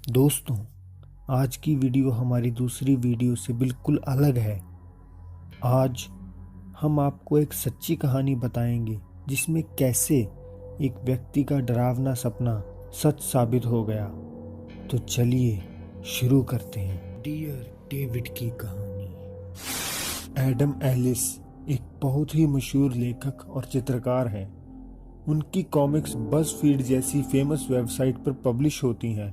दोस्तों, आज की वीडियो हमारी दूसरी वीडियो से बिल्कुल अलग है। आज हम आपको एक सच्ची कहानी बताएंगे जिसमें कैसे एक व्यक्ति का डरावना सपना सच साबित हो गया। तो चलिए शुरू करते हैं। डियर डेविड की कहानी। एडम एलिस एक बहुत ही मशहूर लेखक और चित्रकार हैं। उनकी कॉमिक्स बज़फीड जैसी फेमस वेबसाइट पर पब्लिश होती हैं,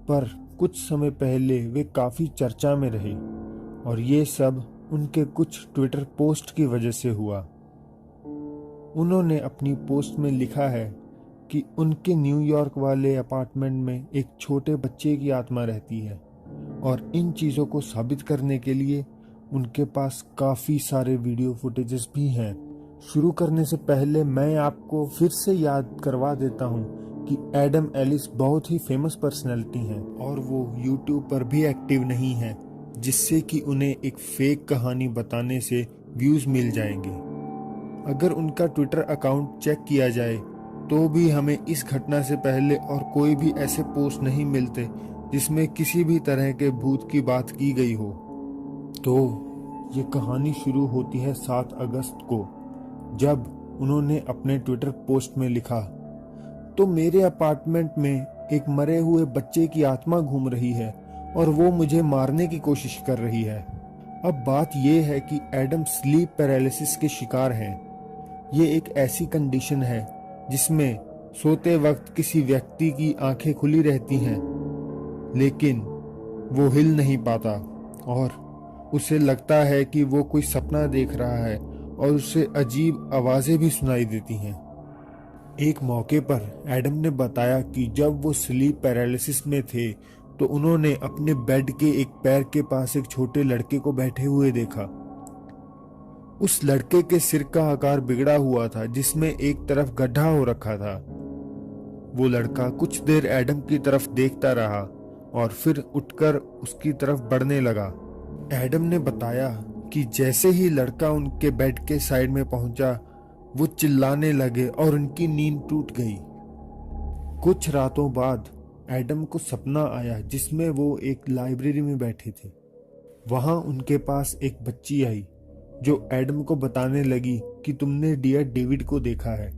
पर कुछ समय पहले वे काफ़ी चर्चा में रहे और ये सब उनके कुछ ट्विटर पोस्ट की वजह से हुआ। उन्होंने अपनी पोस्ट में लिखा है कि उनके न्यूयॉर्क वाले अपार्टमेंट में एक छोटे बच्चे की आत्मा रहती है और इन चीज़ों को साबित करने के लिए उनके पास काफ़ी सारे वीडियो फुटेजेस भी हैं। शुरू करने से पहले मैं आपको फिर से याद करवा देता हूँ कि एडम एलिस बहुत ही फेमस पर्सनैलिटी हैं और वो यूट्यूब पर भी एक्टिव नहीं है, जिससे कि उन्हें एक फेक कहानी बताने से व्यूज़ मिल जाएंगे। अगर उनका ट्विटर अकाउंट चेक किया जाए तो भी हमें इस घटना से पहले और कोई भी ऐसे पोस्ट नहीं मिलते जिसमें किसी भी तरह के भूत की बात की गई हो। तो ये कहानी शुरू होती है 7 अगस्त को, जब उन्होंने अपने ट्विटर पोस्ट में लिखा, तो मेरे अपार्टमेंट में एक मरे हुए बच्चे की आत्मा घूम रही है और वो मुझे मारने की कोशिश कर रही है। अब बात यह है कि एडम स्लीप पैरालिसिस के शिकार हैं। ये एक ऐसी कंडीशन है जिसमें सोते वक्त किसी व्यक्ति की आंखें खुली रहती हैं, लेकिन वो हिल नहीं पाता और उसे लगता है कि वो कोई सपना देख रहा है और उसे अजीब आवाज़ें भी सुनाई देती हैं। एक मौके पर एडम ने बताया कि जब वो स्लीप पैरालिसिस में थे तो उन्होंने अपने बेड के एक पैर के पास एक छोटे लड़के को बैठे हुए देखा। उस लड़के के सिर का आकार बिगड़ा हुआ था, जिसमें एक तरफ गड्ढा हो रखा था। वो लड़का कुछ देर एडम की तरफ देखता रहा और फिर उठकर उसकी तरफ बढ़ने लगा। एडम ने बताया कि जैसे ही लड़का उनके बेड के साइड में पहुंचा, वो चिल्लाने लगे और उनकी नींद टूट गई। कुछ रातों बाद एडम को सपना आया जिसमें वो एक लाइब्रेरी में बैठे थे। वहां उनके पास एक बच्ची आई जो एडम को बताने लगी कि तुमने डियर डेविड को देखा है।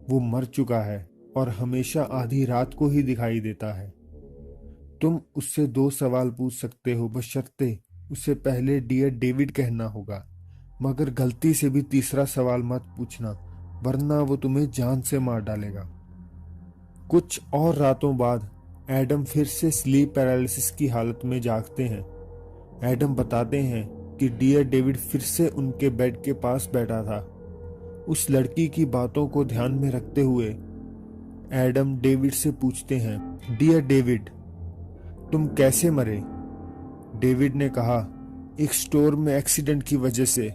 वो मर चुका है और हमेशा आधी रात को ही दिखाई देता है। तुम उससे 2 सवाल पूछ सकते हो, बशर्ते उसे पहले डियर डेविड कहना होगा, मगर गलती से भी तीसरा सवाल मत पूछना, वरना वो तुम्हें जान से मार डालेगा। कुछ और रातों बाद एडम फिर से स्लीप पैरालिसिस की हालत में जागते हैं। एडम बताते हैं कि डियर डेविड फिर से उनके बेड के पास बैठा था। उस लड़की की बातों को ध्यान में रखते हुए एडम डेविड से पूछते हैं, डियर डेविड, तुम कैसे मरे? डेविड ने कहा, एक स्टोर में एक्सीडेंट की वजह से।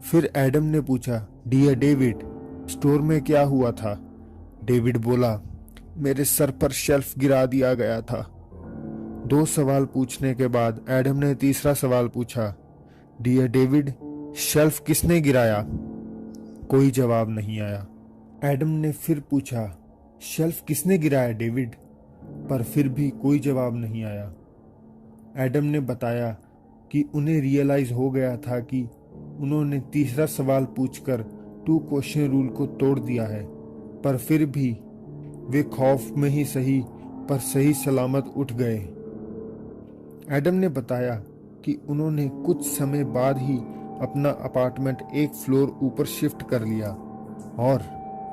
फिर एडम ने पूछा, डियर डेविड, स्टोर में क्या हुआ था? डेविड बोला, मेरे सर पर शेल्फ गिरा दिया गया था। 2 सवाल पूछने के बाद एडम ने तीसरा सवाल पूछा, डियर डेविड, शेल्फ किसने गिराया? कोई जवाब नहीं आया। एडम ने फिर पूछा, शेल्फ किसने गिराया डेविड? पर फिर भी कोई जवाब नहीं आया। एडम ने बताया कि उन्हें रियलाइज हो गया था कि उन्होंने तीसरा सवाल पूछकर 2 क्वेश्चन रूल को तोड़ दिया है, पर फिर भी वे खौफ में ही सही पर सही सलामत उठ गए। एडम ने बताया कि उन्होंने कुछ समय बाद ही अपना अपार्टमेंट एक फ्लोर ऊपर शिफ्ट कर लिया और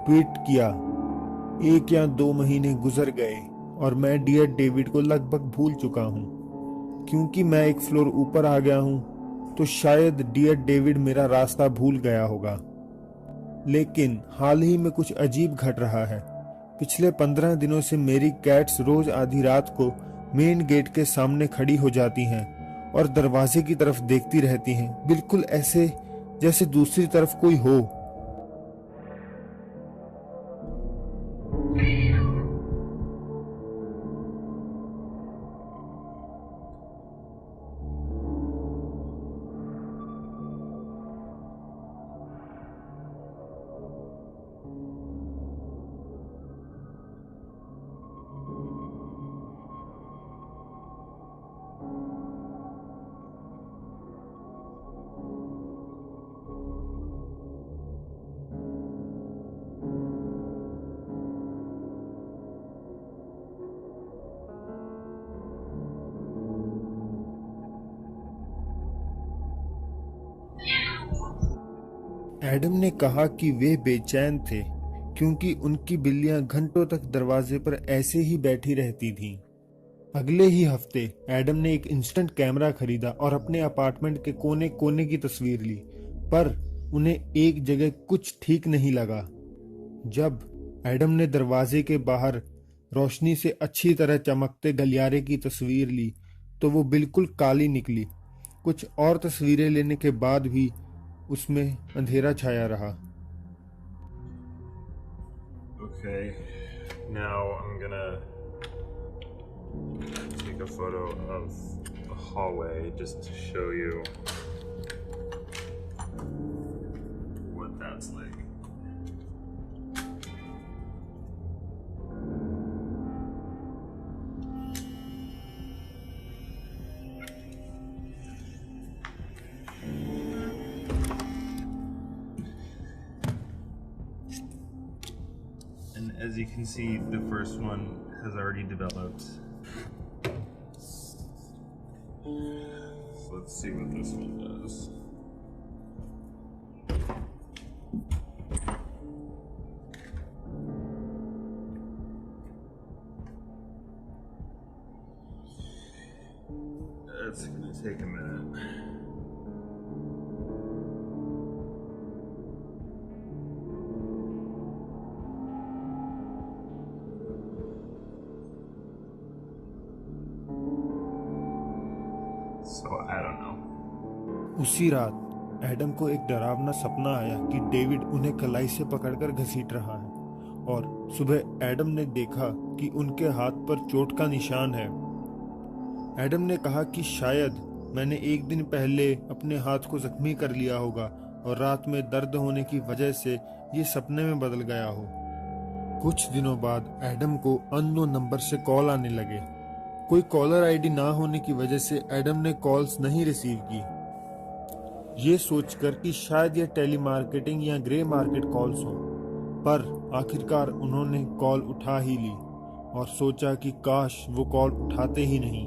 ट्वीट किया, 1 या 2 महीने गुजर गए और मैं डियर डेविड को लगभग भूल चुका हूँ। क्योंकि मैं एक फ्लोर ऊपर आ गया हूँ तो शायद डियर डेविड मेरा रास्ता भूल गया होगा। लेकिन हाल ही में कुछ अजीब घट रहा है। पिछले 15 दिनों से मेरी कैट्स रोज आधी रात को मेन गेट के सामने खड़ी हो जाती हैं और दरवाजे की तरफ देखती रहती हैं, बिल्कुल ऐसे जैसे दूसरी तरफ कोई हो। एडम ने कहा कि वे बेचैन थे क्योंकि उनकी बिल्लियां घंटों तक दरवाजे पर ऐसे ही बैठी रहती थीं। अगले ही हफ्ते एडम ने एक इंस्टेंट कैमरा खरीदा और अपने अपार्टमेंट के कोने कोने की तस्वीर ली, पर उन्हें एक जगह कुछ ठीक नहीं लगा। जब एडम ने दरवाजे के बाहर रोशनी से अच्छी तरह चमकते गलियारे की तस्वीर ली तो वो बिल्कुल काली निकली। कुछ और तस्वीरें लेने के बाद भी उसमें अंधेरा छाया रहा। Okay, now I'm gonna take a photo of the hallway just to show you what that's like. And as you can see, the first one has already developed. So let's see what this one does. That's gonna take a minute. So I don't know. उसी रात Adam को एक डरावना सपना आया कि David उन्हें कलाई से पकड़कर घसीट रहा है, और सुबह एडम ने देखा कि उनके हाथ पर चोट का निशान है। एडम ने कहा कि शायद मैंने एक दिन पहले अपने हाथ को जख्मी कर लिया होगा और रात में दर्द होने की वजह से ये सपने में बदल गया हो। कुछ दिनों बाद एडम को अननोन नंबर से कॉल आने लगे। कोई कॉलर आईडी ना होने की वजह से एडम ने कॉल्स नहीं रिसीव की। ये सोचकर कि शायद यह टेलीमार्केटिंग या ग्रे मार्केट कॉल्स हो, पर आखिरकार उन्होंने कॉल उठा ही ली और सोचा कि काश वो कॉल उठाते ही नहीं।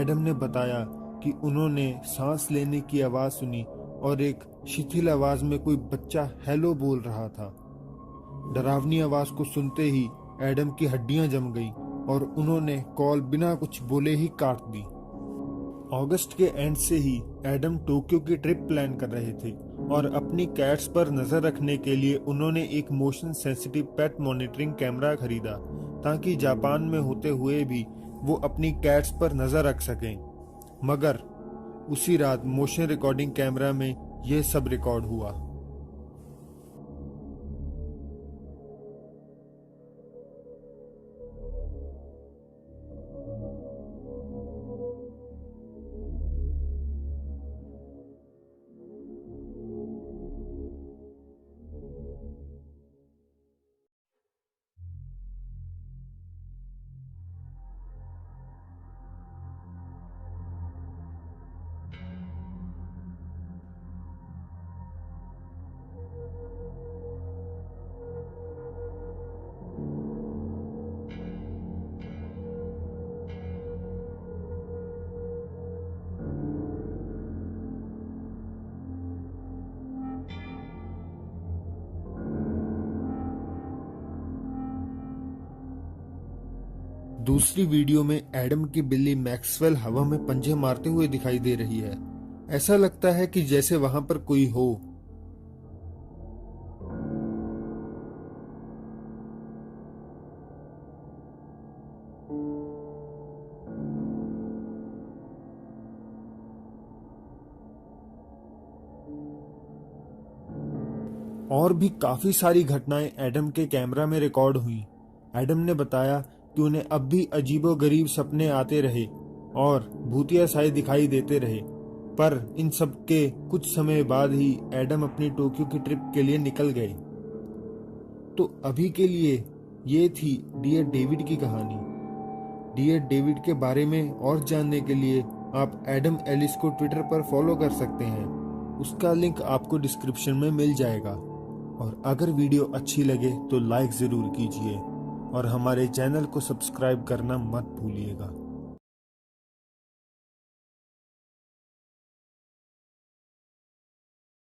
एडम ने बताया कि उन्होंने सांस लेने की आवाज सुनी और एक शिथिल आवाज में कोई बच्चा हेलो बोल रहा था। डरावनी आवाज को सुनते ही एडम की हड्डियां जम गईं और उन्होंने कॉल बिना कुछ बोले ही काट दी। अगस्त के एंड से ही एडम टोक्यो की ट्रिप प्लान कर रहे थे और अपनी कैट्स पर नजर रखने के लिए उन्होंने एक मोशन सेंसिटिव पेट मॉनिटरिंग कैमरा खरीदा ताकि जापान में होते हुए भी वो अपनी कैट्स पर नजर रख सकें। मगर उसी रात मोशन रिकॉर्डिंग कैमरा में यह सब रिकॉर्ड हुआ। दूसरी वीडियो में एडम की बिल्ली मैक्सवेल हवा में पंजे मारते हुए दिखाई दे रही है। ऐसा लगता है कि जैसे वहां पर कोई हो। और भी काफी सारी घटनाएं एडम के कैमरा में रिकॉर्ड हुई। एडम ने बताया कि उन्हें अब भी अजीबोगरीब सपने आते रहे और भूतिया साए दिखाई देते रहे, पर इन सब के कुछ समय बाद ही एडम अपनी टोक्यो की ट्रिप के लिए निकल गए। तो अभी के लिए ये थी डियर डेविड की कहानी। डियर डेविड के बारे में और जानने के लिए आप एडम एलिस को ट्विटर पर फॉलो कर सकते हैं। उसका लिंक आपको डिस्क्रिप्शन में मिल जाएगा। और अगर वीडियो अच्छी लगे तो लाइक ज़रूर कीजिए और हमारे चैनल को सब्सक्राइब करना मत भूलिएगा।